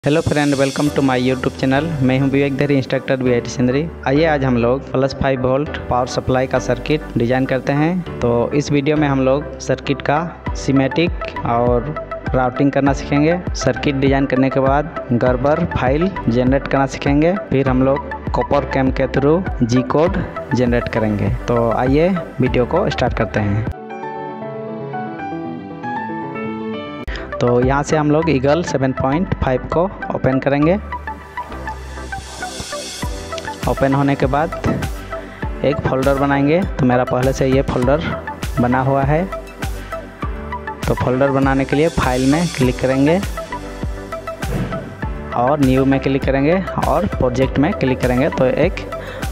Hello friend, welcome to my YouTube channel. मैं हूं विवेक धरी, इंस्ट्रक्टर वीआईटी सिंदरी। आइए आज हम लोग +5 वोल्ट पावर सप्लाई का सर्किट डिज़ाइन करते हैं। तो इस वीडियो में हम लोग सर्किट का सीमेटिक और राउटिंग करना सीखेंगे। सर्किट डिज़ाइन करने के बाद गर्बर फाइल जनरेट करना सीखेंगे। फिर हम लोग कॉपर कैम के थ्रू जी कोड जनरेट करेंगे। तो आइए वीडियो को स्टार्ट करते हैं। तो यहाँ से हम लोग ईगल 7.5 को ओपन करेंगे। ओपन होने के बाद एक फ़ोल्डर बनाएंगे। तो मेरा पहले से ये फ़ोल्डर बना हुआ है। तो फ़ोल्डर बनाने के लिए फाइल में क्लिक करेंगे और न्यू में क्लिक करेंगे और प्रोजेक्ट में क्लिक करेंगे तो एक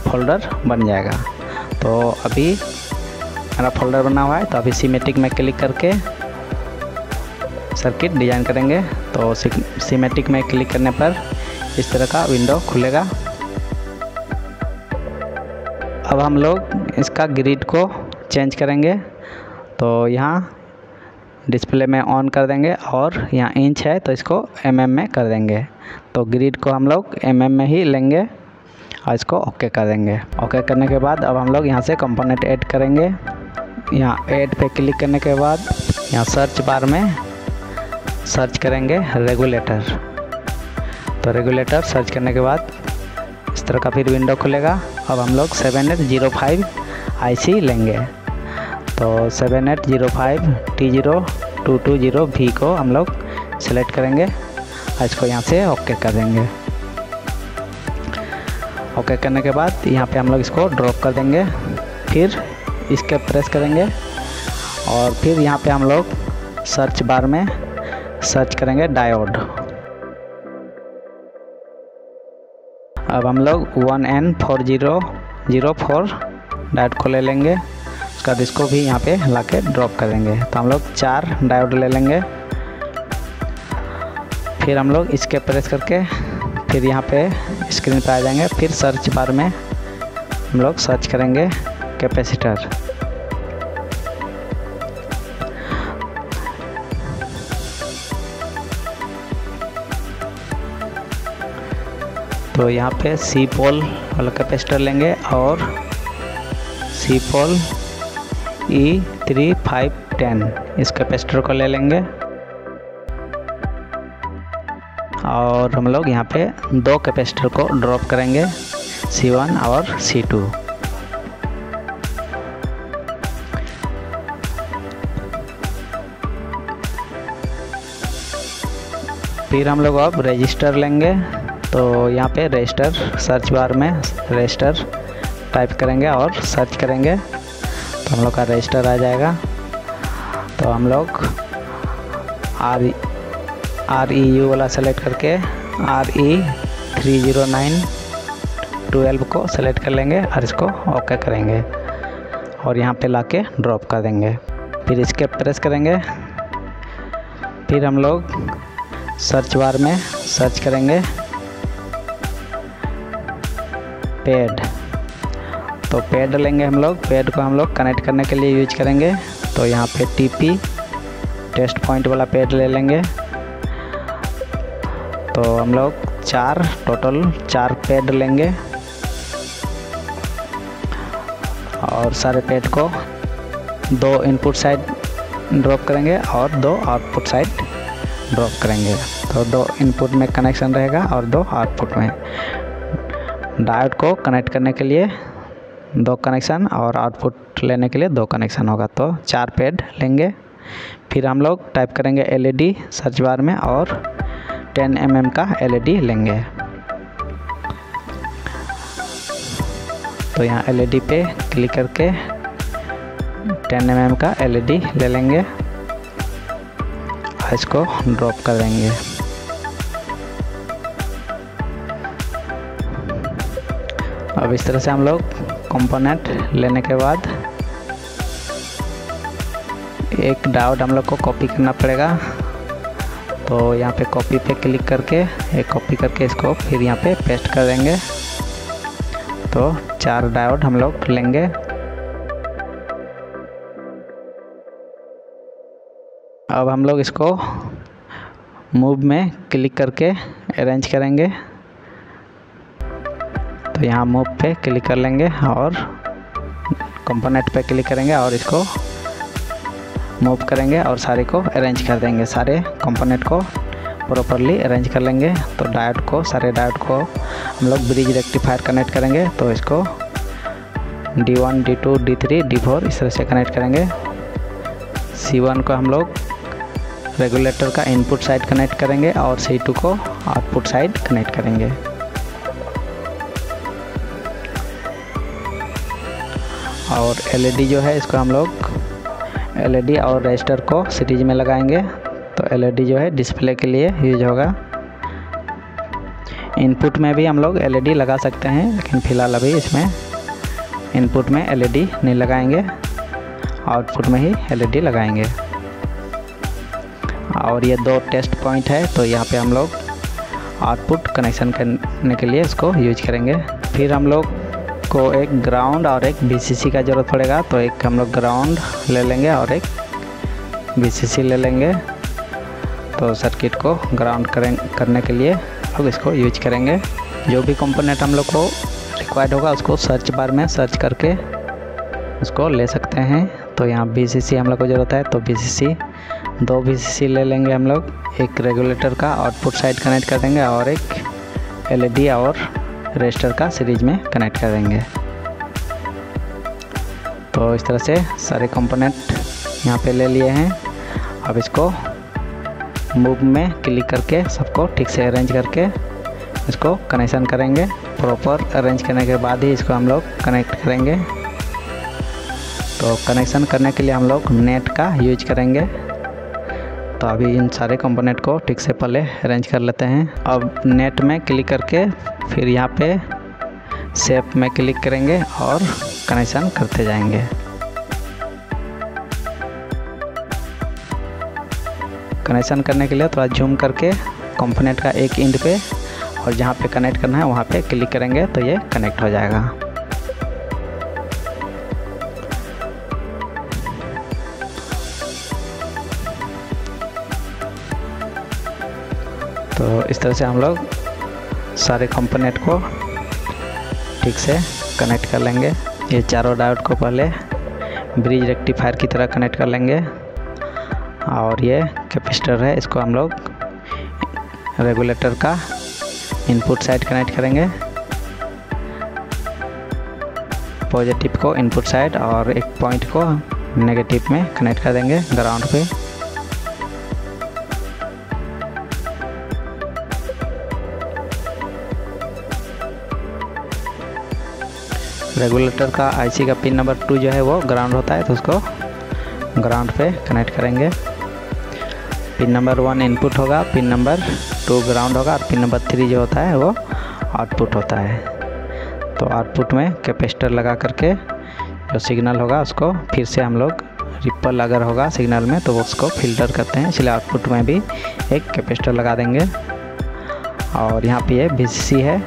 फ़ोल्डर बन जाएगा। तो अभी मेरा फ़ोल्डर बना हुआ है। तो अभी सीमेटिक में क्लिक करके सर्किट डिज़ाइन करेंगे। तो सीमेटिक में क्लिक करने पर इस तरह का विंडो खुलेगा। अब हम लोग इसका ग्रिड को चेंज करेंगे। तो यहाँ डिस्प्ले में ऑन कर देंगे और यहाँ इंच है तो इसको mm में कर देंगे। तो ग्रिड को हम लोग mm में ही लेंगे और इसको ओके कर देंगे। ओके करने के बाद अब हम लोग यहाँ से कंपोनेंट ऐड करेंगे। यहाँ ऐड पे क्लिक करने के बाद यहाँ सर्च बार में सर्च करेंगे रेगुलेटर। तो रेगुलेटर सर्च करने के बाद इस तरह का फिर विंडो खुलेगा। अब हम लोग 7805 IC लेंगे। तो 7805 T0220V को हम लोग सेलेक्ट करेंगे और इसको यहाँ से ओके कर देंगे। ओके करने के बाद यहाँ पे हम लोग इसको ड्रॉप कर देंगे। फिर इसके प्रेस करेंगे और फिर यहाँ पे हम लोग सर्च बार में सर्च करेंगे डायोड। अब हम लोग 1N4004 डायोड को ले लेंगे। उसका इसको भी यहाँ पे लाके ड्रॉप कर देंगे। तो हम लोग 4 डायोड ले लेंगे। फिर हम लोग इसके प्रेस करके फिर यहाँ पे स्क्रीन पे आ जाएंगे। फिर सर्च बार में हम लोग सर्च करेंगे कैपेसिटर। तो यहाँ पे सी पोल वाला कैपेसिटर लेंगे और सी पोल E3510 इस कैपेसिटर को ले लेंगे। और हम लोग यहाँ पे 2 कैपेसिटर को ड्रॉप करेंगे, C1 और C2। फिर हम लोग अब रजिस्टर लेंगे। तो यहाँ पे रजिस्टर सर्च बार में रजिस्टर टाइप करेंगे और सर्च करेंगे तो हम लोग का रजिस्टर आ जाएगा। तो हम लोग REU वाला सेलेक्ट करके RE30912 को सेलेक्ट कर लेंगे और इसको ओके करेंगे और यहाँ पे लाके ड्रॉप कर देंगे। फिर इसके प्रेस करेंगे। फिर हम लोग सर्च बार में सर्च करेंगे पैड। तो पैड लेंगे हम लोग। पैड को हम लोग कनेक्ट करने के लिए यूज करेंगे। तो यहाँ पे TP टेस्ट पॉइंट वाला पैड ले लेंगे। तो हम लोग टोटल 4 पैड लेंगे और सारे पैड को 2 इनपुट साइड ड्रॉप करेंगे और 2 आउटपुट साइड ड्रॉप करेंगे। तो 2 इनपुट में कनेक्शन रहेगा और 2 आउटपुट में। डायोड को कनेक्ट करने के लिए 2 कनेक्शन और आउटपुट लेने के लिए 2 कनेक्शन होगा। तो 4 पैड लेंगे। फिर हम लोग टाइप करेंगे LED सर्च बार में और 10 mm का LED लेंगे। तो यहाँ LED पे क्लिक करके 10 mm का LED ले लेंगे और इसको ड्रॉप कर देंगे। अब इस तरह से हम लोग कंपोनेंट लेने के बाद एक डायोड हम लोग को कॉपी करना पड़ेगा। तो यहाँ पे कॉपी पे क्लिक करके एक कॉपी करके इसको फिर यहाँ पे पेस्ट कर देंगे। तो 4 डायोड हम लोग लेंगे। अब हम लोग इसको मूव में क्लिक करके अरेंज करेंगे। तो यहाँ मूव पे क्लिक कर लेंगे और कंपोनेंट पे क्लिक करेंगे और इसको मूव करेंगे और सारे को अरेंज कर देंगे। सारे कंपोनेंट को प्रॉपरली अरेंज कर लेंगे। तो डायोड को, सारे डायोड को हम लोग ब्रिज रेक्टिफायर कनेक्ट करेंगे। तो इसको D1, D2, D3, D4 इस तरह से कनेक्ट करेंगे। C1 को हम लोग रेगुलेटर का इनपुट साइड कनेक्ट करेंगे और C2 को आउटपुट साइड कनेक्ट करेंगे। और LED जो है इसको हम लोग LED और रजिस्टर को सीरीज में लगाएंगे। तो LED जो है डिस्प्ले के लिए यूज होगा। इनपुट में भी हम लोग LED लगा सकते हैं, लेकिन फ़िलहाल अभी इसमें इनपुट में LED नहीं लगाएंगे, आउटपुट में ही LED लगाएंगे। और ये 2 टेस्ट पॉइंट है, तो यहाँ पे हम लोग आउटपुट कनेक्शन करने के लिए इसको यूज करेंगे। फिर हम लोग को एक ग्राउंड और एक VCC का ज़रूरत पड़ेगा। तो एक हम लोग ग्राउंड ले लेंगे और एक VCC ले लेंगे। तो सर्किट को ग्राउंड करने के लिए लोग इसको यूज करेंगे। जो भी कंपोनेंट हम लोग को रिक्वायर्ड होगा उसको सर्च बार में सर्च करके उसको ले सकते हैं। तो यहाँ VCC हम लोग को ज़रूरत है, तो VCC 2 VCC ले लेंगे हम लोग। एक रेगुलेटर का आउटपुट साइड कनेक्ट कर देंगे और एक LED और रजिस्टर का सीरीज में कनेक्ट कर देंगे। तो इस तरह से सारे कंपोनेंट यहाँ पे ले लिए हैं। अब इसको मूव में क्लिक करके सबको ठीक से अरेंज करके इसको कनेक्शन करेंगे। प्रॉपर अरेंज करने के बाद ही इसको हम लोग कनेक्ट करेंगे। तो कनेक्शन करने के लिए हम लोग नेट का यूज करेंगे। तो अभी इन सारे कंपोनेंट को ठीक से पहले अरेंज कर लेते हैं। अब नेट में क्लिक करके फिर यहाँ पे शेप में क्लिक करेंगे और कनेक्शन करते जाएंगे। कनेक्शन करने के लिए थोड़ा जूम करके कंपोनेंट का एक एंड पे और जहाँ पे कनेक्ट करना है वहाँ पे क्लिक करेंगे तो ये कनेक्ट हो जाएगा। तो इस तरह से हम लोग सारे कंपोनेंट को ठीक से कनेक्ट कर लेंगे। ये चारों डायोड को पहले ब्रिज रेक्टिफायर की तरह कनेक्ट कर लेंगे। और ये कैपेसिटर है, इसको हम लोग रेगुलेटर का इनपुट साइड कनेक्ट करेंगे। पॉजिटिव को इनपुट साइड और एक पॉइंट को नेगेटिव में कनेक्ट कर देंगे ग्राउंड पे। रेगुलेटर का IC का पिन नंबर 2 जो है वो ग्राउंड होता है, तो उसको ग्राउंड पे कनेक्ट करेंगे। पिन नंबर 1 इनपुट होगा, पिन नंबर 2 ग्राउंड होगा और पिन नंबर 3 जो होता है वो आउटपुट होता है। तो आउटपुट में कैपेसिटर लगा करके जो सिग्नल होगा उसको फिर से हम लोग रिपल अगर होगा सिग्नल में तो वो उसको फिल्टर करते हैं, इसलिए आउटपुट में भी एक कैपेसिटर लगा देंगे। और यहाँ पे ये VCC है,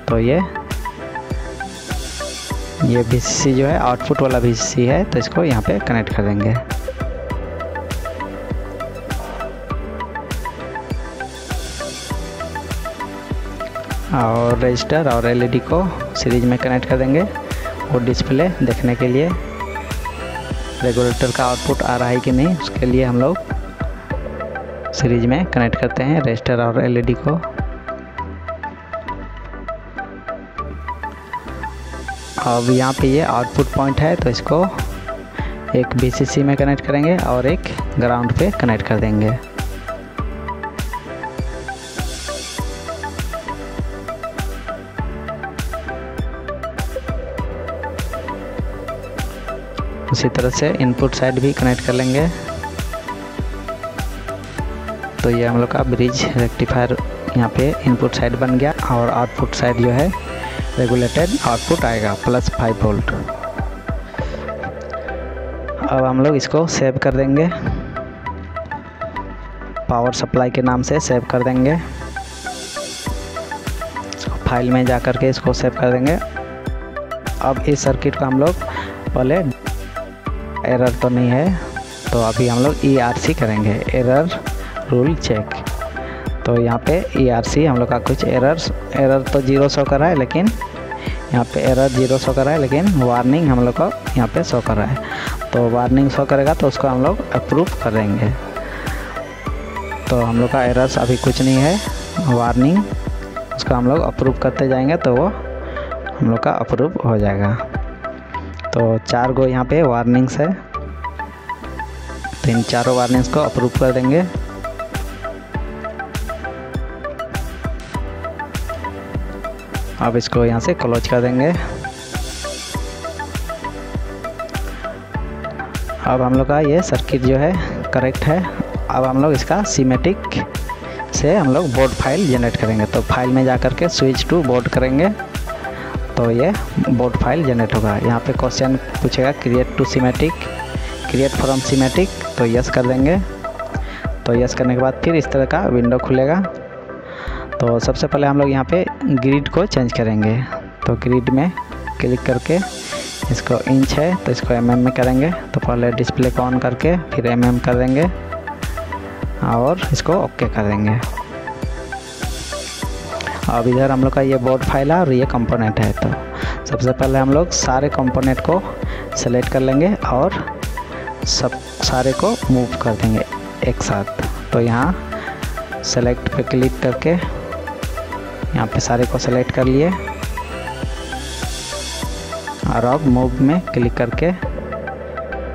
तो ये VCC जो है आउटपुट वाला VCC है, तो इसको यहाँ पे कनेक्ट कर देंगे। और रजिस्टर और LED को सीरीज में कनेक्ट कर देंगे और डिस्प्ले देखने के लिए रेगुलेटर का आउटपुट आ रहा है कि नहीं उसके लिए हम लोग सीरीज में कनेक्ट करते हैं रजिस्टर और LED को। अब यहाँ पे ये आउटपुट पॉइंट है, तो इसको एक VCC में कनेक्ट करेंगे और एक ग्राउंड पे कनेक्ट कर देंगे। उसी तरह से इनपुट साइड भी कनेक्ट कर लेंगे। तो ये हम लोग का ब्रिज रेक्टिफायर यहाँ पे इनपुट साइड बन गया और आउटपुट साइड जो है रेगुलेटेड आउटपुट आएगा +5 वोल्ट। अब हम लोग इसको सेव कर देंगे, पावर सप्लाई के नाम से सेव कर देंगे। फाइल में जा कर के इसको सेव कर देंगे। अब इस सर्किट को हम लोग पहले, एरर तो नहीं है तो अभी हम लोग ERC करेंगे, एरर रूल चेक। तो यहाँ पे ERC हम लोग का कुछ एरर तो 0 शो कर रहा है, लेकिन यहाँ पे एरर 0 शो कर रहा है, लेकिन वार्निंग हम लोग को यहाँ पे शो कर रहा है। तो वार्निंग शो करेगा तो उसको हम लोग अप्रूव कर देंगे। तो हम लोग का एरर्स अभी कुछ नहीं है, वार्निंग उसको हम लोग अप्रूव करते जाएंगे तो वो हम लोग का अप्रूव हो जाएगा। तो 4 गो यहाँ पे वार्निंग्स है, तो इन चारों वार्निंग्स को अप्रूव कर देंगे। अब इसको यहाँ से क्लोज कर देंगे। अब हम लोग का ये सर्किट जो है करेक्ट है। अब हम लोग इसका सीमेटिक से हम लोग बोर्ड फाइल जनरेट करेंगे। तो फाइल में जा कर के स्विच टू बोर्ड करेंगे तो ये बोर्ड फाइल जनरेट होगा। यहाँ पे क्वेश्चन पूछेगा create to semantic, create from semantic, तो यस कर देंगे। तो यस करने के बाद फिर इस तरह का विंडो खुलेगा। तो सबसे पहले हम लोग यहाँ पे ग्रिड को चेंज करेंगे। तो ग्रिड में क्लिक करके इसको इंच है तो इसको mm में करेंगे। तो पहले डिस्प्ले को ऑन करके फिर mm कर देंगे और इसको ओके कर देंगे। अब इधर हम लोग का ये बोर्ड फाइल है और ये कंपोनेंट है। तो सबसे पहले हम लोग सारे कंपोनेंट को सेलेक्ट कर लेंगे और सब सारे को मूव कर देंगे एक साथ। तो यहाँ सेलेक्ट पे क्लिक करके यहाँ पे सारे को सेलेक्ट कर लिए और अब मूव में क्लिक करके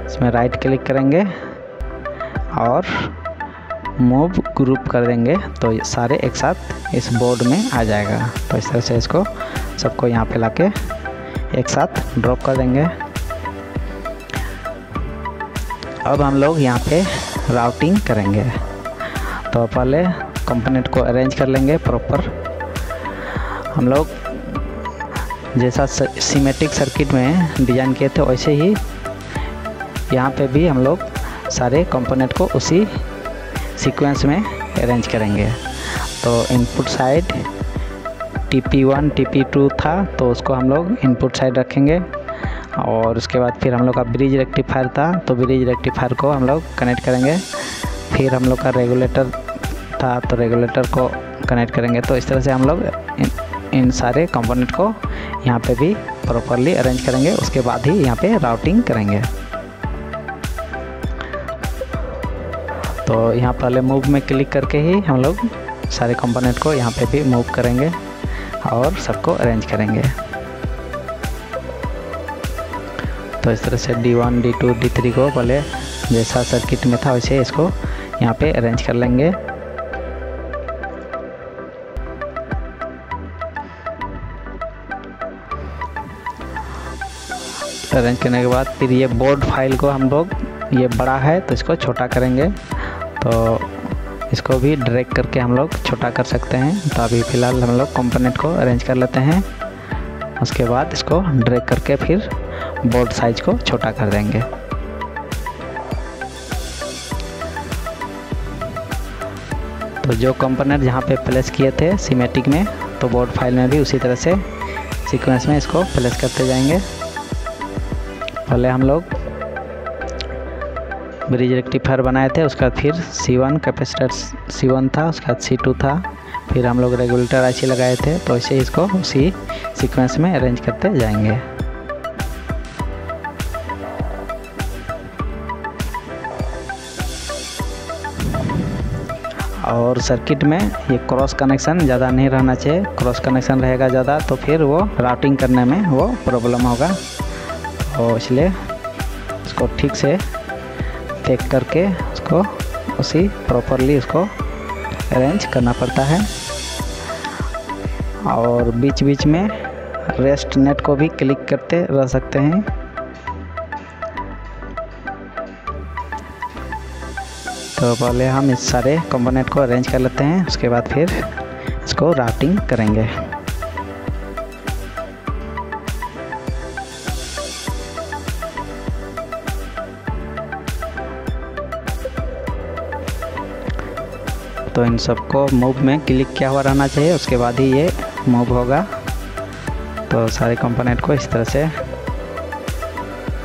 इसमें राइट क्लिक करेंगे और मूव ग्रुप कर देंगे तो सारे एक साथ इस बोर्ड में आ जाएगा। तो इस तरह से इसको सबको यहाँ पे लाके एक साथ ड्रॉप कर देंगे। अब हम लोग यहाँ पे राउटिंग करेंगे। तो पहले कंपोनेंट को अरेंज कर लेंगे प्रॉपर। हम लोग जैसा सीमेटिक सर्किट में डिज़ाइन किए थे वैसे ही यहाँ पे भी हम लोग सारे कंपोनेंट को उसी सीक्वेंस में अरेंज करेंगे। तो इनपुट साइड TP1 TP2 था तो उसको हम लोग इनपुट साइड रखेंगे और उसके बाद फिर हम लोग का ब्रिज रेक्टिफायर था तो ब्रिज रेक्टिफायर को हम लोग कनेक्ट करेंगे। फिर हम लोग का रेगुलेटर था तो रेगुलेटर को कनेक्ट करेंगे। तो इस तरह से हम लोग इन सारे कंपोनेंट को यहाँ पे भी प्रॉपरली अरेंज करेंगे। उसके बाद ही यहाँ पे राउटिंग करेंगे। तो यहाँ पहले मूव में क्लिक करके ही हम लोग सारे कंपोनेंट को यहाँ पे भी मूव करेंगे और सबको अरेंज करेंगे। तो इस तरह से D1 D2 D3 को पहले जैसा सर्किट में था वैसे इसको यहाँ पे अरेंज कर लेंगे। अरेंज करने के बाद फिर ये बोर्ड फाइल को हम लोग, ये बड़ा है तो इसको छोटा करेंगे। तो इसको भी ड्रैग करके हम लोग छोटा कर सकते हैं। तो अभी फ़िलहाल हम लोग कंपोनेंट को अरेंज कर लेते हैं। उसके बाद इसको ड्रैग करके फिर बोर्ड साइज को छोटा कर देंगे। तो जो कंपोनेंट जहाँ पे प्लेस किए थे सीमेटिक में तो बोर्ड फाइल में भी उसी तरह से सीक्वेंस में इसको प्लेस करते जाएंगे। पहले हम लोग ब्रिज रेक्टिफायर बनाए थे, उसके बाद फिर C1 कैपेसिटर C1 था, उसके बाद C2 था, फिर हम लोग रेगुलेटर IC लगाए थे। तो ऐसे इसको उसी सीक्वेंस में अरेंज करते जाएंगे। और सर्किट में ये क्रॉस कनेक्शन ज़्यादा नहीं रहना चाहिए। क्रॉस कनेक्शन रहेगा ज़्यादा तो फिर वो राउटिंग करने में वो प्रॉब्लम होगा। तो इसलिए उसको ठीक से चेक करके उसको उसी प्रॉपरली उसको अरेंज करना पड़ता है। और बीच बीच में रेस्ट नेट को भी क्लिक करते रह सकते हैं। तो पहले हम इस सारे कंपोनेंट को अरेंज कर लेते हैं, उसके बाद फिर इसको राउटिंग करेंगे। तो इन सबको मूव में क्लिक किया हुआ रहना चाहिए, उसके बाद ही ये मूव होगा। तो सारे कंपोनेंट को इस तरह से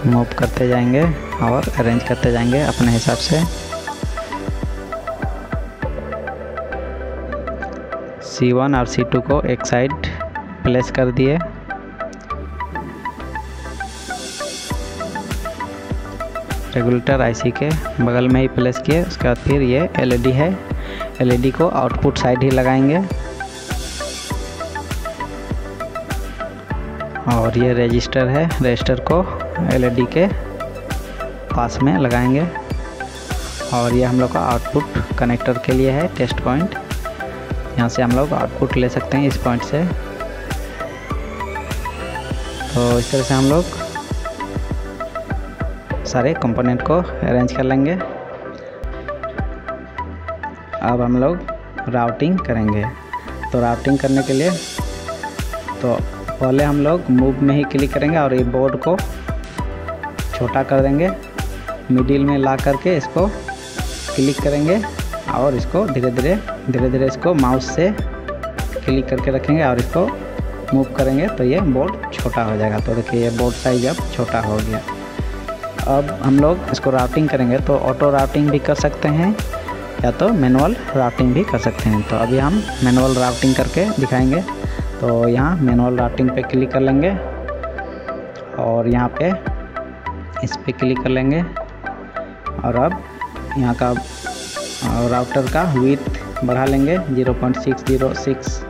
मूव करते जाएंगे और अरेंज करते जाएंगे अपने हिसाब से। C1 और C2 को एक साइड प्लेस कर दिए। रेगुलेटर आईसी के बगल में ही प्लेस किए। उसके बाद फिर ये एलईडी है, एलईडी को आउटपुट साइड ही लगाएंगे और ये रजिस्टर है, रजिस्टर को एलईडी के पास में लगाएंगे और ये हम लोग का आउटपुट कनेक्टर के लिए है टेस्ट पॉइंट। यहाँ से हम लोग आउटपुट ले सकते हैं इस पॉइंट से। तो इस तरह से हम लोग सारे कंपोनेंट को अरेंज कर लेंगे। अब हम लोग राउटिंग करेंगे। तो राउटिंग करने के लिए तो पहले हम लोग मूव में ही क्लिक करेंगे और ये बोर्ड को छोटा कर देंगे। मिडिल में ला करके इसको क्लिक करेंगे और इसको धीरे धीरे इसको माउस से क्लिक करके रखेंगे और इसको मूव करेंगे तो ये बोर्ड छोटा हो जाएगा। तो देखिए ये बोर्ड साइज अब छोटा हो गया। अब हम लोग इसको राउटिंग करेंगे तो ऑटो राउटिंग भी कर सकते हैं या तो मैनुअल राउटिंग भी कर सकते हैं। तो अभी हम मैनुअल राउटिंग करके दिखाएंगे। तो यहाँ मैनुअल राउटिंग पे क्लिक कर लेंगे और यहाँ पे इस पे क्लिक कर लेंगे और अब यहाँ का राउटर का विड्थ बढ़ा लेंगे 0.606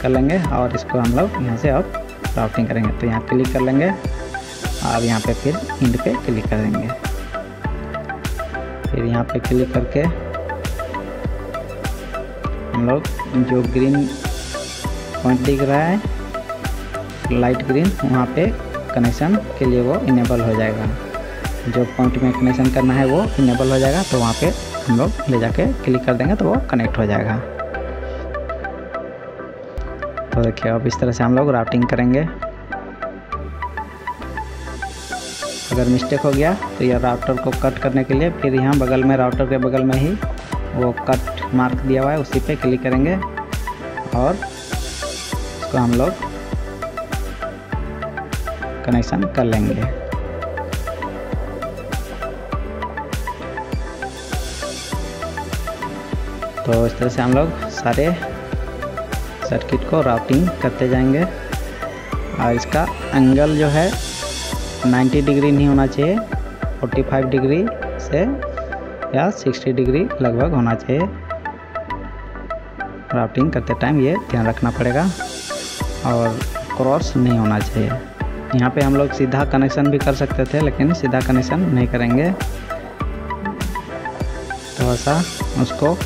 कर लेंगे और इसको हम लोग यहाँ से अब राउटिंग करेंगे। तो यहाँ क्लिक कर लेंगे और यहाँ पे फिर इंड पे क्लिक कर देंगे। फिर यहाँ पे क्लिक करके हम लोग जो ग्रीन पॉइंट दिख रहा है लाइट ग्रीन, वहाँ पे कनेक्शन के लिए वो इनेबल हो जाएगा। जो पॉइंट में कनेक्शन करना है वो इनेबल हो जाएगा। तो वहाँ पे हम लोग ले जाके क्लिक कर देंगे तो वो कनेक्ट हो जाएगा। तो देखिए अब इस तरह से हम लोग राउटिंग करेंगे। अगर मिस्टेक हो गया तो यह राउटर को कट करने के लिए फिर यहाँ बगल में राउटर के बगल में ही वो कट मार्क दिया हुआ है, उसी पे क्लिक करेंगे और इसको हम लोग कनेक्शन कर लेंगे। तो इस तरह से हम लोग सारे सर्किट को राउटिंग करते जाएंगे और इसका एंगल जो है 90 डिग्री नहीं होना चाहिए, 45 डिग्री से या 60 डिग्री लगभग होना चाहिए। राउटिंग करते टाइम ये ध्यान रखना पड़ेगा और क्रॉस नहीं होना चाहिए। यहाँ पे हम लोग सीधा कनेक्शन भी कर सकते थे लेकिन सीधा कनेक्शन नहीं करेंगे। थोड़ा सा उसको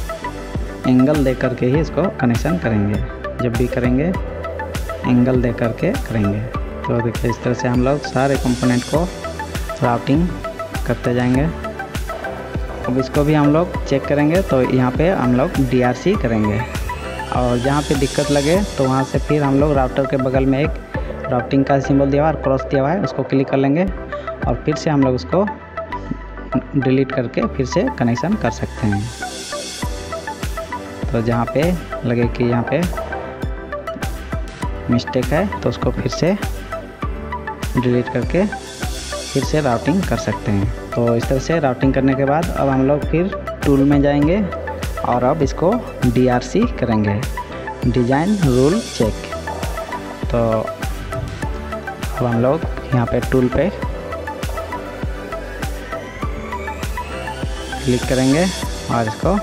एंगल दे करके ही इसको कनेक्शन करेंगे। जब भी करेंगे एंगल दे करके करेंगे। तो देखिए इस तरह से हम लोग सारे कंपोनेंट को राउटिंग करते जाएंगे। अब इसको भी हम लोग चेक करेंगे। तो यहाँ पे हम लोग DRC करेंगे और जहाँ पे दिक्कत लगे तो वहाँ से फिर हम लोग राउटर के बगल में एक राउटिंग का सिंबल दिया हुआ है और क्रॉस दिया हुआ है, उसको क्लिक कर लेंगे और फिर से हम लोग उसको डिलीट करके फिर से कनेक्शन कर सकते हैं। तो जहाँ पे लगे कि यहाँ पे मिस्टेक है तो उसको फिर से डिलीट करके फिर से राउटिंग कर सकते हैं। तो इस तरह से राउटिंग करने के बाद अब हम लोग फिर टूल में जाएंगे और अब इसको DRC करेंगे, डिज़ाइन रूल चेक। तो अब हम लोग यहाँ पे टूल पे क्लिक करेंगे और इसको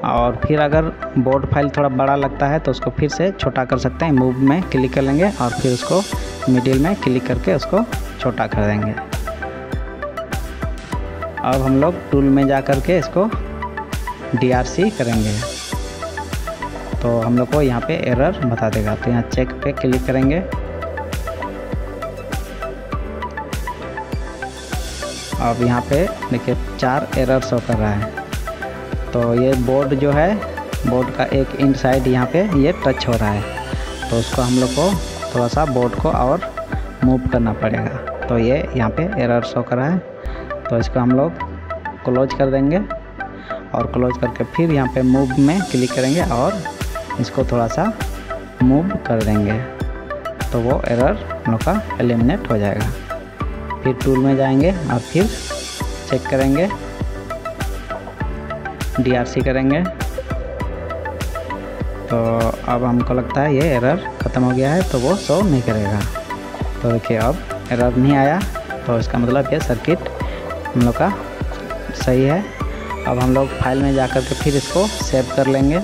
और फिर अगर बोर्ड फाइल थोड़ा बड़ा लगता है तो उसको फिर से छोटा कर सकते हैं। मूव में क्लिक कर लेंगे और फिर उसको मिडिल में क्लिक करके उसको छोटा कर देंगे। अब हम लोग टूल में जा कर के इसको DRC करेंगे तो हम लोग को यहाँ पे एरर बता देगा। तो यहाँ चेक पे क्लिक करेंगे अब यहाँ पे देखिए 4 एरर शो कर रहा है। तो ये बोर्ड जो है, बोर्ड का एक इंड साइड यहाँ पे ये टच हो रहा है तो उसको हम लोग को थोड़ा सा बोर्ड को और मूव करना पड़ेगा। तो ये यहाँ पे एरर शो कर रहा है तो इसको हम लोग क्लोज कर देंगे और क्लोज करके फिर यहाँ पे मूव में क्लिक करेंगे और इसको थोड़ा सा मूव कर देंगे तो वो एरर हम लोग का एलिमिनेट हो जाएगा। फिर टूल में जाएंगे और फिर चेक करेंगे DRC करेंगे। तो अब हमको लगता है ये एरर ख़त्म हो गया है, तो वो शो नहीं करेगा। तो देखिए अब एरर नहीं आया, तो इसका मतलब ये सर्किट हम लोग का सही है। अब हम लोग फाइल में जा कर के फिर इसको सेव कर लेंगे।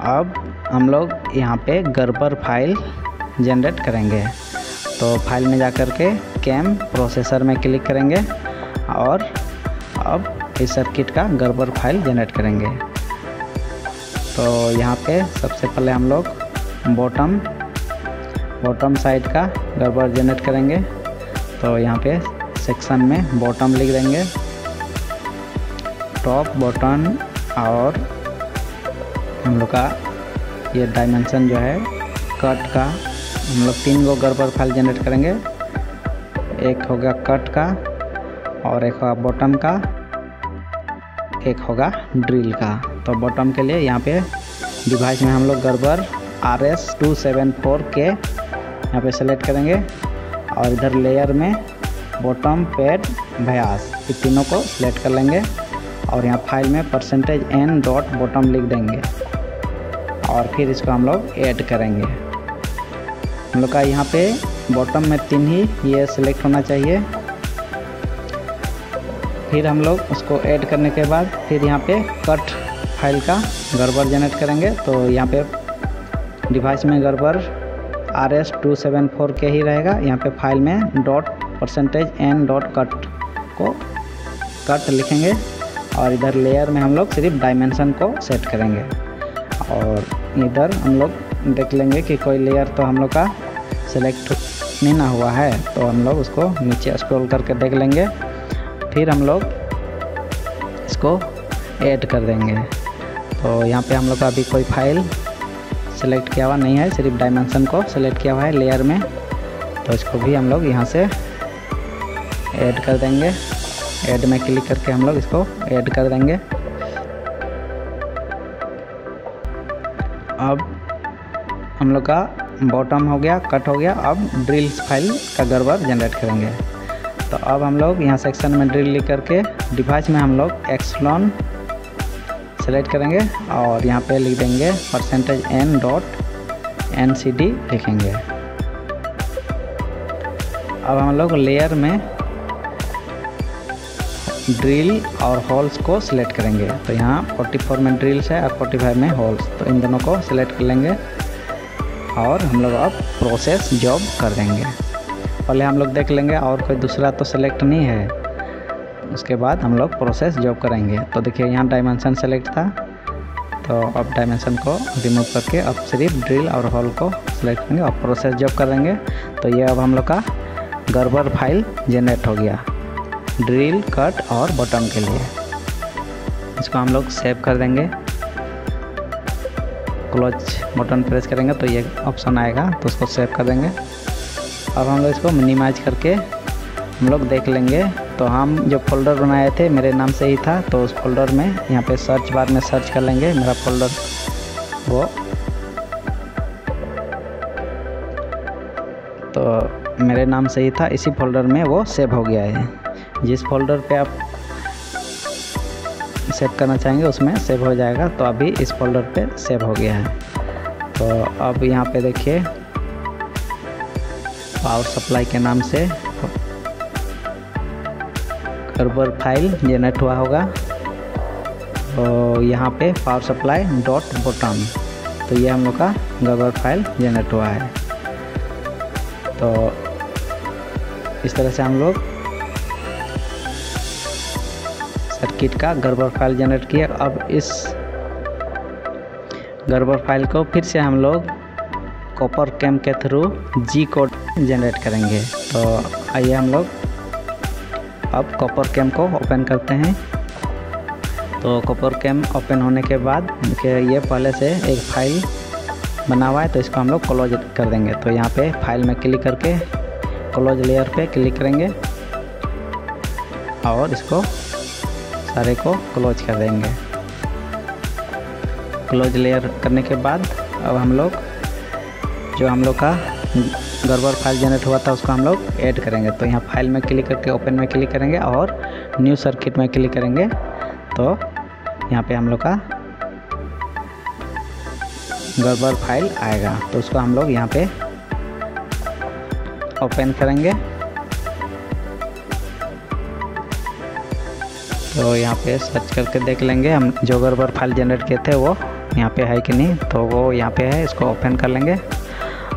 अब हम लोग यहाँ पे गड़बड़ फाइल जनरेट करेंगे। तो फाइल में जा कर के कैम प्रोसेसर में क्लिक करेंगे और अब इस सर्किट का गड़बड़ फाइल जनरेट करेंगे। तो यहाँ पे सबसे पहले हम लोग बॉटम साइड का गड़बड़ जनरेट करेंगे। तो यहाँ पे सेक्शन में बॉटम लिख देंगे, टॉप बॉटम, और हम लोग का ये डायमेंशन जो है कट का, हम लोग 3 गो गड़बड़ फाइल जनरेट करेंगे। एक होगा कट का, और एक होगा बॉटम का, एक होगा ड्रिल का। तो बॉटम के लिए यहाँ पे डिवाइस में हम लोग गड़बड़ RS274 के यहाँ पे सेलेक्ट करेंगे, और इधर लेयर में बॉटम पैड व्यास, ये तीनों को सिलेक्ट कर लेंगे। और यहाँ फाइल में %n.bottom लिख देंगे, और फिर इसको हम लोग ऐड करेंगे। हम लोग का यहाँ पे बॉटम में 3 ही ये सिलेक्ट होना चाहिए। फिर हम लोग उसको ऐड करने के बाद फिर यहाँ पे कट फाइल का गड़बड़ जनरेट करेंगे। तो यहाँ पे डिवाइस में गड़बड़ RS274 के ही रहेगा। यहाँ पे फाइल में %n.cut को कट लिखेंगे, और इधर लेयर में हम लोग सिर्फ डायमेंशन को सेट करेंगे। और इधर हम लोग देख लेंगे कि कोई लेयर तो हम लोग का सेलेक्ट नहीं ना हुआ है, तो हम लोग उसको नीचे स्क्रॉल करके देख लेंगे। फिर हम लोग इसको ऐड कर देंगे। तो यहाँ पे हम लोग का अभी कोई फाइल सेलेक्ट किया हुआ नहीं है, सिर्फ डायमेंशन को सेलेक्ट किया हुआ है लेयर में। तो इसको भी हम लोग यहाँ से ऐड कर देंगे। ऐड में क्लिक करके हम लोग इसको ऐड कर देंगे। अब हम लोग का बॉटम हो गया, कट हो गया। अब ड्रिल फाइल का गड़बड़ जनरेट करेंगे। तो अब हम लोग यहाँ सेक्शन में ड्रिल लिख करके डिवाइस में हम लोग एक्सलॉन सेलेक्ट करेंगे, और यहाँ पे लिख देंगे %n.ncd लिखेंगे। अब हम लोग लेयर में ड्रिल और होल्स को सिलेक्ट करेंगे। तो यहाँ 44 में ड्रिल्स है और 45 में होल्स, तो इन दोनों को सिलेक्ट कर लेंगे, और हम लोग अब प्रोसेस जॉब कर देंगे। पहले हम लोग देख लेंगे और कोई दूसरा तो सिलेक्ट नहीं है, उसके बाद हम लोग प्रोसेस जॉब करेंगे। तो देखिए यहाँ डायमेंशन सेलेक्ट था, तो अब डायमेंशन को रिमूव करके अब सिर्फ ड्रिल और होल को सिलेक्ट करेंगे और प्रोसेस जॉब करेंगे। तो ये अब हम लोग का गड़बड़ फाइल जनरेट हो गया ड्रिल, कट और बॉटम के लिए। इसको हम लोग सेव कर देंगे। क्लोज बटन प्रेस करेंगे तो ये ऑप्शन आएगा, तो उसको सेव कर देंगे। अब हम लोग इसको मिनिमाइज करके हम लोग देख लेंगे। तो हम जो फोल्डर बनाए थे मेरे नाम से ही था, तो उस फोल्डर में यहाँ पे सर्च बार में सर्च कर लेंगे मेरा फोल्डर, वो तो मेरे नाम से ही था, इसी फोल्डर में वो सेव हो गया है। जिस फोल्डर पे आप सेव करना चाहेंगे उसमें सेव हो जाएगा। तो अभी इस फोल्डर पे सेव हो गया है। तो अब यहाँ पे देखिए पावर सप्लाई के नाम से गड़बड़ फाइल जनरेट हुआ होगा। तो यहाँ पे पावर सप्लाई डॉट बॉटम, तो ये हम लोग का गड़बड़ फाइल जनरेट हुआ है। तो इस तरह से हम लोग सर्किट का गड़बड़ फाइल जनरेट किया। अब इस गड़बड़ फाइल को फिर से हम लोग कॉपर कैम के थ्रू जी कोड जनरेट करेंगे। तो आइए हम लोग अब कॉपर कैम को ओपन करते हैं। तो कॉपर कैम ओपन होने के बाद देखिए ये पहले से एक फाइल बना हुआ है, तो इसको हम लोग क्लोज कर देंगे। तो यहाँ पे फाइल में क्लिक करके क्लोज लेयर पे क्लिक करेंगे और इसको सारे को क्लोज कर देंगे। क्लोज लेयर करने के बाद अब हम लोग जो हम लोग का गड़बड़ फाइल जनरेट हुआ था उसको हम लोग ऐड करेंगे। तो यहाँ फाइल में क्लिक करके ओपन में क्लिक करेंगे और न्यू सर्किट में क्लिक करेंगे तो यहाँ पे हम लोग का गड़बड़ फाइल आएगा। तो उसको हम लोग यहाँ पे ओपन करेंगे। तो यहाँ पे सर्च करके देख लेंगे हम जो गड़बड़ फाइल जनरेट किए थे वो यहाँ पे है कि नहीं। तो वो यहाँ पे है, इसको ओपन कर लेंगे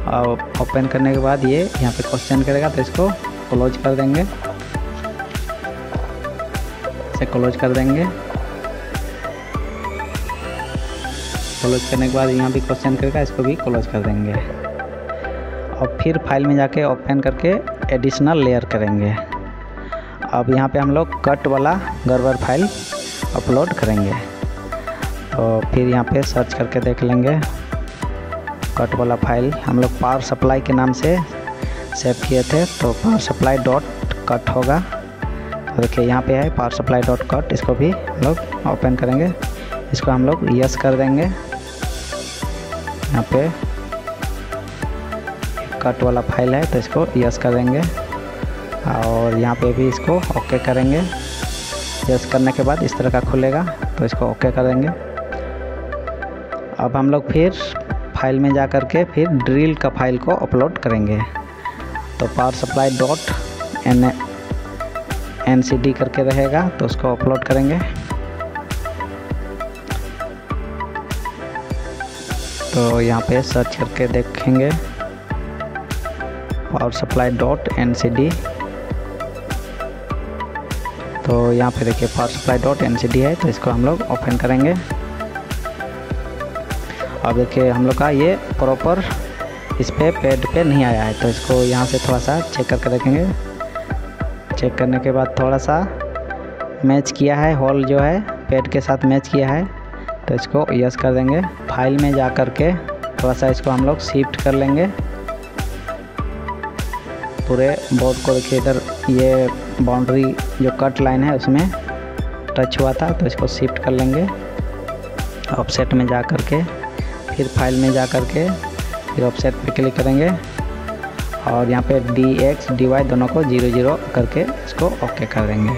और ओपन करने के बाद ये यहाँ पे क्वेश्चन करेगा तो इसको क्लोज कर देंगे, इसे क्लोज कर देंगे। क्लोज करने के बाद यहाँ भी क्वेश्चन करेगा, इसको भी क्लोज कर देंगे और फिर फाइल में जाके ओपन करके एडिशनल लेयर करेंगे। अब यहाँ पे हम लोग कट वाला गड़बड़ फाइल अपलोड करेंगे। तो फिर यहाँ पे सर्च करके देख लेंगे कट वाला फाइल हम लोग पावर सप्लाई के नाम से सेव किए थे, तो पावर सप्लाई डॉट कट होगा। तो देखिए यहाँ पे है पावर सप्लाई डॉट कट, इसको भी हम लोग ओपन करेंगे, इसको हम लोग यस कर देंगे। यहाँ पे कट वाला फाइल है तो इसको यस कर देंगे और यहाँ पे भी इसको ओके करेंगे। यस करने के बाद इस तरह का खुलेगा तो इसको ओके कर देंगे। अब हम लोग फिर फाइल में जा कर के फिर ड्रिल का फाइल को अपलोड करेंगे। तो पावर सप्लाई डॉट NCD करके रहेगा तो उसको अपलोड करेंगे। तो यहाँ पे सर्च करके देखेंगे पावर सप्लाई डॉट NCD। तो यहाँ पे देखिए पावर सप्लाई डॉट NCD है तो इसको हम लोग ओपन करेंगे। अब देखिए हम लोग का ये प्रॉपर इस पे पेड पे नहीं आया है तो इसको यहाँ से थोड़ा सा चेक करके देखेंगे। चेक करने के बाद थोड़ा सा मैच किया है, होल जो है पेड के साथ मैच किया है तो इसको यस कर देंगे। फाइल में जा कर के थोड़ा सा इसको हम लोग शिफ्ट कर लेंगे पूरे बोर्ड को। देखिए इधर ये बाउंड्री जो कट लाइन है उसमें टच हुआ था तो इसको शिफ्ट कर लेंगे। ऑफसेट में जा कर के फिर फाइल में जा कर के फिर ऑफसेट पे क्लिक करेंगे और यहाँ पे DX DY दोनों को 0 करके इसको ओके कर देंगे।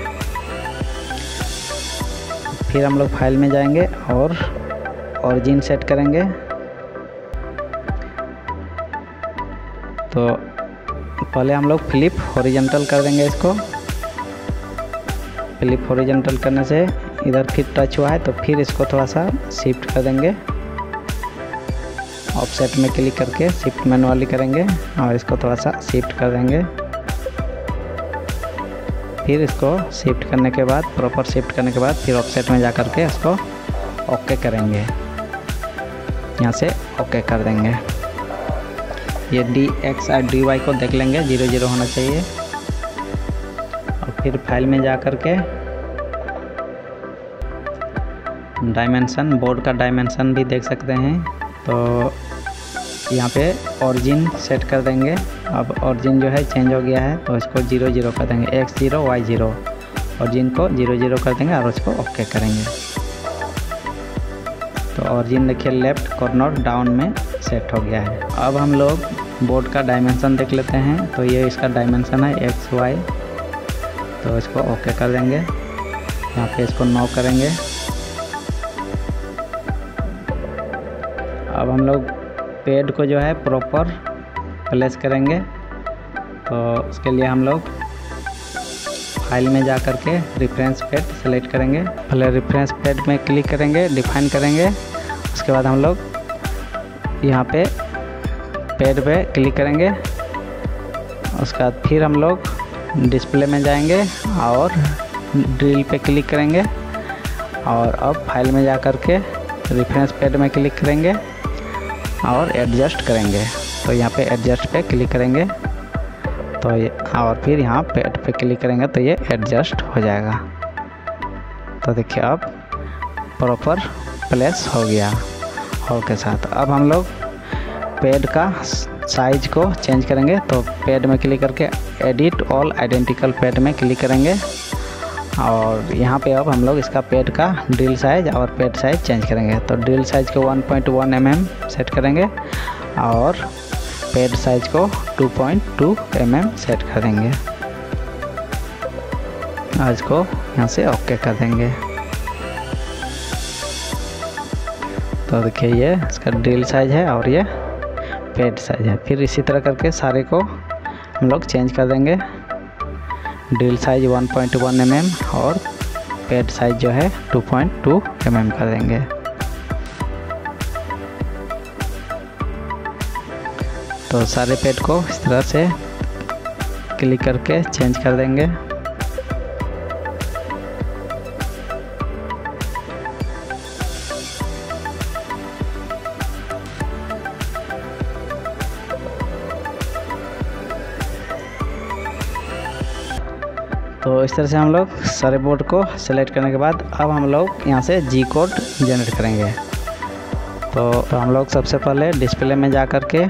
फिर हम लोग फाइल में जाएंगे और ओरिजिन सेट करेंगे। तो पहले हम लोग फ्लिप हॉरिजॉन्टल कर देंगे इसको। फ्लिप हॉरिजॉन्टल करने से इधर फिर टच हुआ है तो फिर इसको थोड़ा सा शिफ्ट कर देंगे। ऑफसेट में क्लिक करके शिफ्ट मैनुअली करेंगे और इसको थोड़ा सा शिफ्ट कर देंगे। फिर इसको शिफ्ट करने के बाद प्रॉपर शिफ्ट करने के बाद फिर ऑफसेट में जा कर के इसको ओके करेंगे, यहाँ से ओके कर देंगे। ये DX और DY को देख लेंगे 0 होना चाहिए। और फिर फाइल में जा कर के डायमेंशन, बोर्ड का डायमेंशन भी देख सकते हैं। तो यहाँ पे ओरिजिन सेट कर देंगे। अब ओरिजिन जो है चेंज हो गया है तो इसको 0 कर देंगे, X0 Y0 ओरिजिन को 0 कर देंगे और उसको ओके करेंगे। तो ओरिजिन देखिए लेफ्ट कॉर्नर डाउन में सेट हो गया है। अब हम लोग बोर्ड का डायमेंशन देख लेते हैं। तो ये इसका डायमेंशन है XY, तो इसको ओके कर देंगे। यहाँ पे इसको 9 करेंगे। अब हम लोग पेड को जो है प्रॉपर प्लेस करेंगे। तो उसके लिए हम लोग फाइल में जा कर के रेफरेंस पेड सेलेक्ट करेंगे। पहले रेफरेंस पेड में क्लिक करेंगे, डिफाइन करेंगे। उसके बाद हम लोग यहाँ पे पेड पे क्लिक करेंगे। उसके बाद फिर हम लोग डिस्प्ले में जाएंगे और ड्रिल पे क्लिक करेंगे और अब फाइल में जा कर के रेफरेंस पेड में क्लिक करेंगे और एडजस्ट करेंगे। तो यहाँ पे एडजस्ट पे क्लिक करेंगे तो ये, और फिर यहाँ पेड पे क्लिक करेंगे तो ये एडजस्ट हो जाएगा। तो देखिए अब प्रॉपर प्लेस हो गया होल के साथ। अब हम लोग पेड का साइज को चेंज करेंगे। तो पेड में क्लिक करके एडिट ऑल आइडेंटिकल पेड में क्लिक करेंगे और यहाँ पे अब हम लोग इसका पेड का ड्रिल साइज और पेड साइज चेंज करेंगे। तो ड्रिल साइज को 1.1 mm सेट करेंगे और पैड साइज को 2.2 mm सेट कर देंगे। आज इसको यहाँ से ओके कर देंगे। तो देखिए ये इसका ड्रिल साइज है और ये पैड साइज है। फिर इसी तरह करके सारे को हम लोग चेंज कर देंगे। ड्रिल साइज 1.1 mm और पैड साइज जो है 2.2 mm कर देंगे। तो सारे पैड को इस तरह से क्लिक करके चेंज कर देंगे। तो इस तरह से हम लोग सारे बोर्ड को सेलेक्ट करने के बाद अब हम लोग यहाँ से जी कोड जनरेट करेंगे। तो हम लोग सबसे पहले डिस्प्ले में जा कर के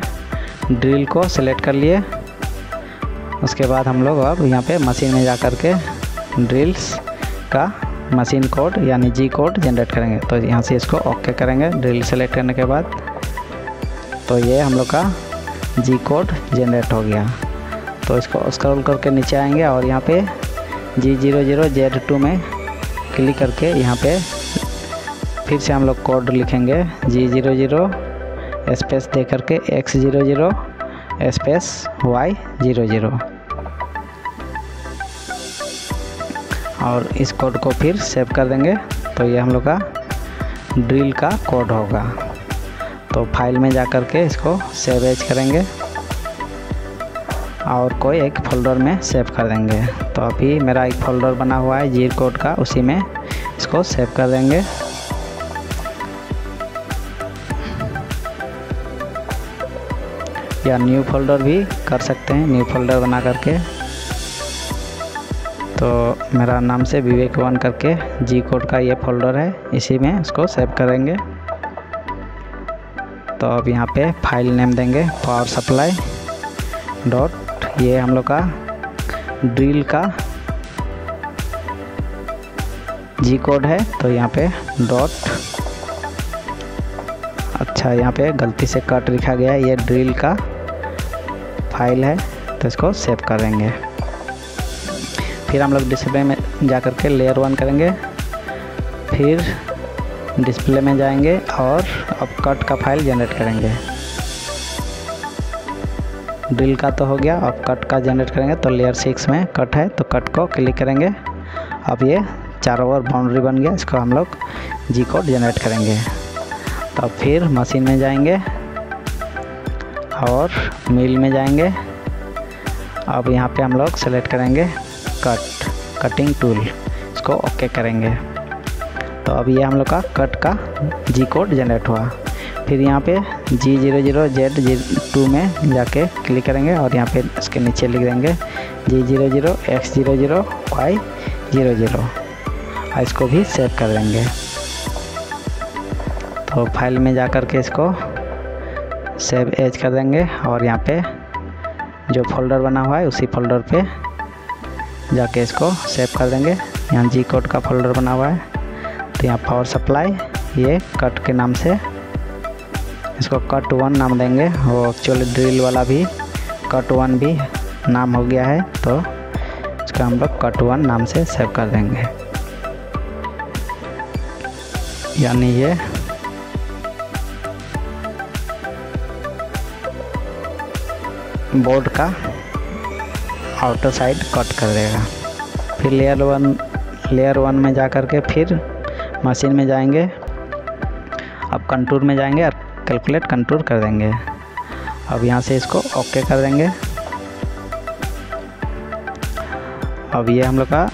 ड्रिल को सिलेक्ट कर लिए। उसके बाद हम लोग अब यहाँ पे मशीन में जा कर के ड्रिल्स का मशीन कोड यानी जी कोड जनरेट करेंगे। तो यहाँ से इसको ओके करेंगे ड्रिल सेलेक्ट करने के बाद। तो ये हम लोग का जी कोड जनरेट हो गया। तो इसको स्क्रॉल करके नीचे आएंगे और यहाँ पे G00Z2 में क्लिक करके यहाँ पे फिर से हम लोग कोड लिखेंगे G00 स्पेस दे करके X00 स्पेस Y00 और इस कोड को फिर सेव कर देंगे। तो ये हम लोग का ड्रिल का कोड होगा। तो फाइल में जा कर के इसको सेव एज करेंगे और कोई एक फोल्डर में सेव कर देंगे। तो अभी मेरा एक फोल्डर बना हुआ है जी कोड का, उसी में इसको सेव कर देंगे। या न्यू फोल्डर भी कर सकते हैं, न्यू फोल्डर बना करके। तो मेरा नाम से विवेक 1 करके जी कोड का ये फोल्डर है, इसी में इसको सेव करेंगे। तो अब यहाँ पे फाइल नेम देंगे पावर सप्लाई डॉट, ये हम लोग का ड्रिल का जी कोड है। तो यहाँ पे डॉट, अच्छा यहाँ पे गलती से कट लिखा गया है, ये ड्रिल का फाइल है। तो इसको सेव करेंगे। फिर हम लोग डिस्प्ले में जा कर के लेयर 1 करेंगे। फिर डिस्प्ले में जाएंगे और अब कट का फाइल जनरेट करेंगे। ड्रिल का तो हो गया, अब कट का जनरेट करेंगे। तो लेयर 6 में कट है, तो कट को क्लिक करेंगे। अब ये चारों ओर बाउंड्री बन गया, इसको हम लोग जी कोड जनरेट करेंगे। तो फिर मशीन में जाएंगे और मिल में जाएंगे। अब यहाँ पे हम लोग सेलेक्ट करेंगे कटिंग टूल, इसको ओके करेंगे। तो अब ये हम लोग का कट का जी कोड जनरेट हुआ। फिर यहाँ पे G00Z2 में जाके क्लिक करेंगे और यहाँ पे इसके नीचे लिख देंगे G00 X00 Y00 और इसको भी सेव कर देंगे। तो फाइल में जा कर के इसको सेव एज कर देंगे और यहाँ पे जो फोल्डर बना हुआ है उसी फोल्डर पे जाके इसको सेव कर देंगे। यहाँ जी कोड का फोल्डर बना हुआ है। तो यहाँ पावर सप्लाई, ये कट के नाम से इसको कट 1 नाम देंगे। वो एक्चुअली ड्रिल वाला भी कट 1 भी नाम हो गया है, तो इसका हम लोग कट 1 नाम से सेव कर देंगे। यानी ये बोर्ड का आउटर साइड कट कर देगा। फिर लेयर 1 में जा कर के फिर मशीन में जाएंगे। अब कंटूर में जाएंगे और कैलकुलेट कंटूर कर देंगे। अब यहाँ से इसको ओके कर देंगे। अब ये हम लोग का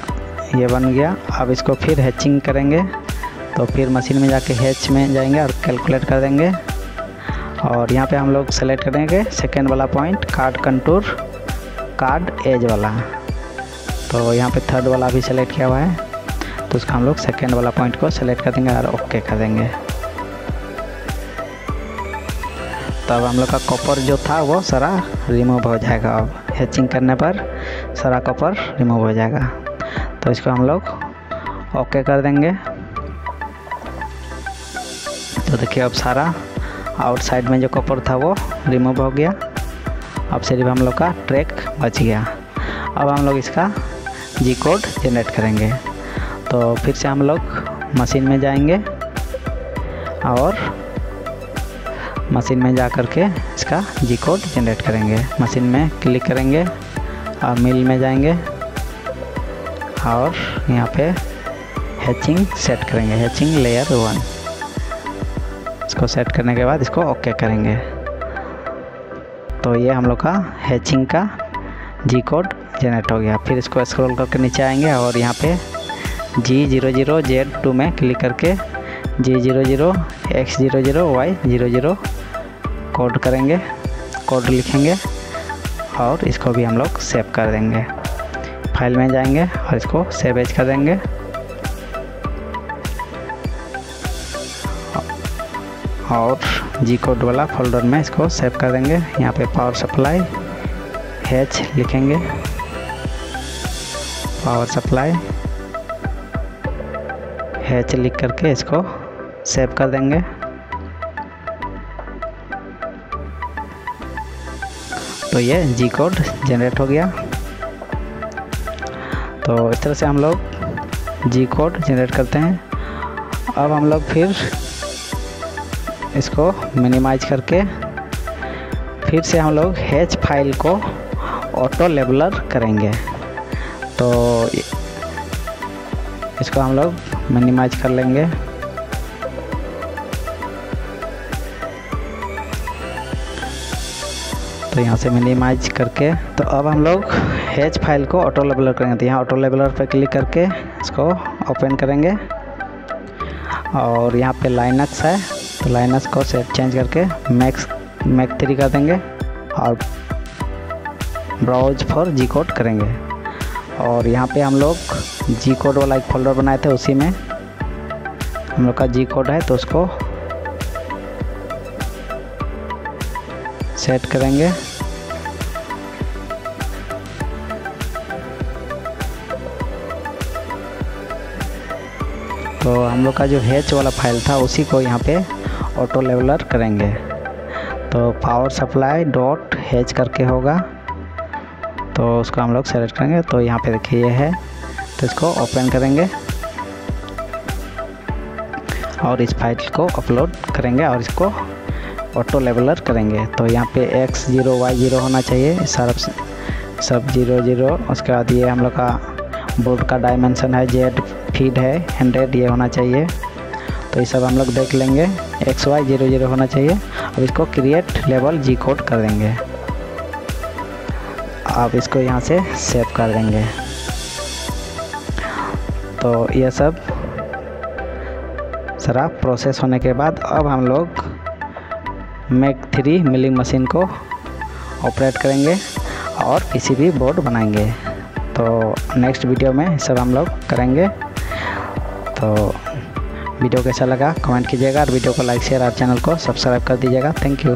ये बन गया। अब इसको फिर हैचिंग करेंगे। तो फिर मशीन में जाके हैच में जाएंगे और कैलकुलेट कर देंगे। और यहाँ पे हम लोग सेलेक्ट करेंगे सेकेंड वाला point, card contour, card edge वाला। तो यहाँ पे थर्ड वाला भी सेलेक्ट किया हुआ है, तो उसका हम लोग सेकेंड वाला पॉइंट को सेलेक्ट कर देंगे और ओके कर देंगे। तब हम लोग का कॉपर जो था वो सारा रिमूव हो जाएगा। अब हैचिंग करने पर सारा कॉपर रिमूव हो जाएगा। तो इसको हम लोग ओके कर देंगे। तो देखिए अब सारा आउटसाइड में जो कॉपर था वो रिमूव हो गया। अब सिर्फ हम लोग का ट्रैक बच गया। अब हम लोग इसका जी कोड जनरेट करेंगे। तो फिर से हम लोग मशीन में जाएंगे और मशीन में जा कर के इसका जी कोड जनरेट करेंगे। मशीन में क्लिक करेंगे और मिल में जाएंगे और यहाँ पे हैचिंग सेट करेंगे, हैचिंग लेयर 1। इसको सेट करने के बाद इसको ओके करेंगे। तो ये हम लोग का हैचिंग का जी कोड जनरेट हो गया। फिर इसको स्क्रॉल करके नीचे आएंगे और यहाँ पे G00Z2 में क्लिक करके G00 X00 Y00 कोड करेंगे, कोड लिखेंगे और इसको भी हम लोग सेव कर देंगे। फाइल में जाएंगे और इसको सेव एज कर देंगे और जी कोड वाला फोल्डर में इसको सेव कर देंगे। यहाँ पे पावर सप्लाई हैच लिखेंगे, पावर सप्लाई हैच लिख करके इसको सेव कर देंगे। तो ये जी कोड जनरेट हो गया। तो इस तरह से हम लोग जी कोड जनरेट करते हैं। अब हम लोग फिर इसको मिनिमाइज करके फिर से हम लोग हैच फाइल को ऑटो लेबलर करेंगे। तो इसको हम लोग मिनिमाइज कर लेंगे। तो यहाँ से मिनिमाइज करके तो अब हम लोग हैच फाइल को ऑटो लेबलर करेंगे। तो यहाँ ऑटो लेबलर पर क्लिक करके इसको ओपन करेंगे और यहाँ पे लाइनक्स है तो लाइनक्स को सेट चेंज करके मैक 3 कर देंगे और ब्राउज फॉर जी कोड करेंगे। और यहाँ पे हम लोग जी कोड वाला एक फोल्डर बनाए थे, उसी में हम लोग का जी कोड है तो उसको सेट करेंगे। तो हम लोग का जो हैच वाला फाइल था उसी को यहाँ पे ऑटो लेबलर करेंगे। तो पावर सप्लाई डॉट हैच करके होगा तो उसको हम लोग सेलेक्ट करेंगे। तो यहाँ पे देखिए ये है, तो इसको ओपन करेंगे और इस फाइल को अपलोड करेंगे और इसको ऑटो लेबलर करेंगे। तो यहाँ पे X0 Y0 होना चाहिए, सब 00। उसके बाद ये हम लोग का बोर्ड का डायमेंशन है, Z फीड है 100, ये होना चाहिए। तो ये सब हम लोग देख लेंगे। XY 00 होना चाहिए। अब इसको क्रिएट लेबल जी कोड कर देंगे। अब इसको यहाँ से सेव कर देंगे। तो ये सब सारा प्रोसेस होने के बाद अब हम लोग मैक 3 मिलिंग मशीन को ऑपरेट करेंगे और पीसीबी बोर्ड बनाएंगे। तो नेक्स्ट वीडियो में सब हम लोग करेंगे। तो वीडियो कैसा लगा कमेंट कीजिएगा और वीडियो को लाइक शेयर और चैनल को सब्सक्राइब कर दीजिएगा। Thank you.